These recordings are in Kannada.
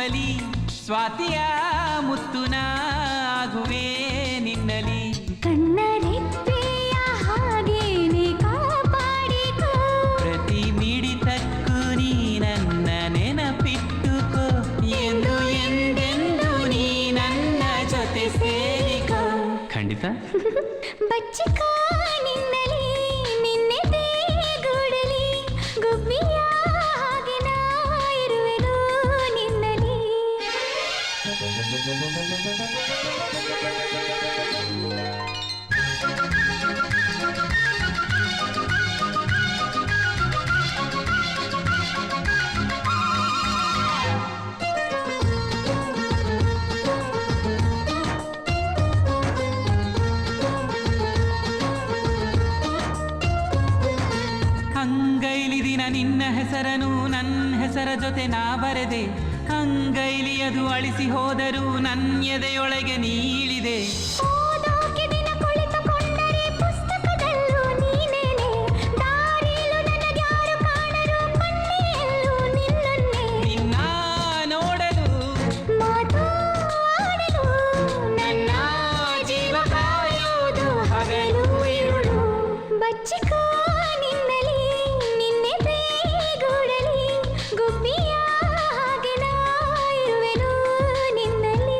ಚಿಪ್ಪಲಿ ಸ್ವಾತಿಯ ಮುತ್ತುನ ಆಗುವೆ ನಿನ್ನಲಿ ಕಣ್ಣರೆಪ್ಪೆಯ ಹಾಗೇನೆ ಕಾಪಾಡಿಕೋ ಪ್ರತಿ ಮಿಡಿತಕ್ಕೂ ನೀ ನನ್ನ ನೆನಪಿಟ್ಟುಕೋ ಎಂದು ಎಂದೆಂದು ನೀ ನನ್ನ ಜೊತೆ ಸೇರಿಕೋ ಖಂಡಿತ ಬಚ್ಚಿಕೋ ನಿನ್ನಲಿ ನಿನ್ನೆ ದೇಗೂಡಲಿ ಗುಬ್ಬಿಯ ಹಾಗೆ ನಾ ಇರುವೆನು ನಿನ್ನಲಿ ಅಂಗೈಲಿ ದಿನ ನಿನ್ನ ಹೆಸರನು ನನ್ನ ಹೆಸರ ಜೊತೆ ನಾ ಬರೆದೆ ಅಂಗೈಲಿಯದು ಅಳಿಸಿ ಹೋದರೂ ನನ್ನ ಎದೆಯೊಳಗೆ ನೀಳಿದೆ ಓದೋಕೆ ದಿನ ಕುಳಿತುಕೊಂಡರೆ ಪುಸ್ತಕದಲ್ಲೂ ನೀನೇನೆ ದಾರಿಯಲ್ಲೂ ನನಗ್ಯಾರು ಕಾಣರು ಕಣ್ಣೆಯಲ್ಲೂ ನಿನ್ನನ್ನೇ ನಿನ್ನ ನೋಡಲು ಮಾತು ಆಡಲು ನನ್ನ ಜೀವ ಕಾಯುವುದು ಹಗಲು ಇರುಳು ಬಚ್ಚಿಕೋ ನಿನ್ನಲಿ ನಿನ್ನೆ ದೇಗೂಡಲಿ ಗುಬ್ಬಿಯ ಹಾಗೆ ನಾ ಇರುವೆನು ನಿನ್ನಲಿ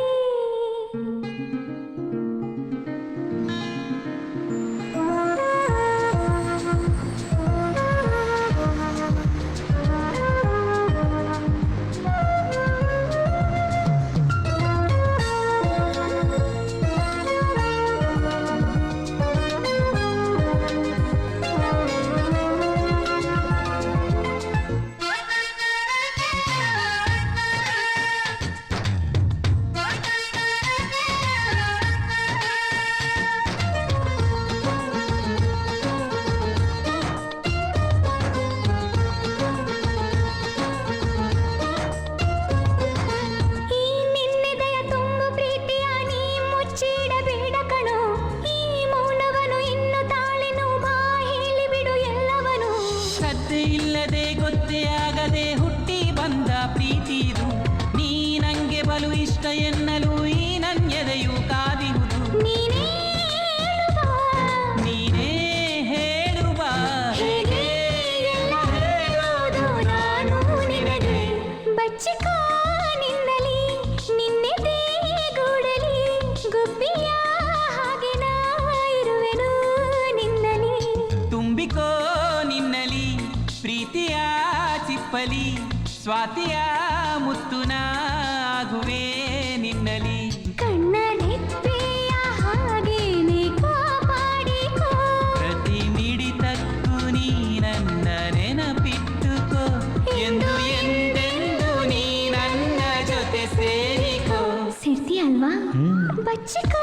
ಈ ನಿನ್ನೆದೆಯ ತುಂಬು ಪ್ರೀತಿಯ ನೀ ಮುಚ್ಚಿಡಬೇಡ ಕಣೋ ಈ ಮೌನವನು ಇನ್ನು ತಾಳೆನು ಬಾ ಹೇಳಿಬಿಡು ಎಲ್ಲವನು ಸದ್ದೆ ಇಲ್ಲದೆ ಗೊತ್ತೇ ಆಗದೆ ಹುಟ್ಟಿ ಬಂದ ಪ್ರೀತಿದು ನೀ ನಂಗೆ ಬಲು ಇಷ್ಟ ಎನ್ನಲು ಈ ನನ್ಯದೆಯು ಕಾದಿರುವುದು ನೀನೇ ಹೇಳುವ ನೀನೇ ಹೇಳುವ ಹೇಗೆ ಎಲ್ಲ ಹೇಳೋದು ನಾನು ನಿನಗೆ ಬಚ್ಚಿಕೋ ನಿನ್ನಲಿ ನಿನ್ನೆ ದೇಗೂಡಲಿ ಗುಬ್ಬಿಯ ಹಾಗೆ ನಾ ಇರುವೆನು ನಿನ್ನಲಿ ತುಂಬಿಕೋ ನಿನ್ನಲಿ ಪ್ರೀತಿಯ ಚಿಪ್ಪಲಿ ಸ್ವಾತಿಯ ಮುತ್ತುನ ಆಗುವೆ ನಿನ್ನಲಿ ಕಣ್ಣರೆಪ್ಪೆಯ ಹಾಗೇನೆ ಕಾಪಾಡಿಕೋ ಪ್ರತಿ ಮಿಡಿತಕ್ಕೂ ನೀ ನನ್ನ ನೆನಪಿಟ್ಟುಕೋ ಎಂದು ಎಂದೆಂದು ನೀ ನನ್ನ ಜೊತೆ ಸೇರಿಕೋ ಸೇರ್ತಿ ಅಲ್ವಾ ಬಚ್ಚಿಕೋ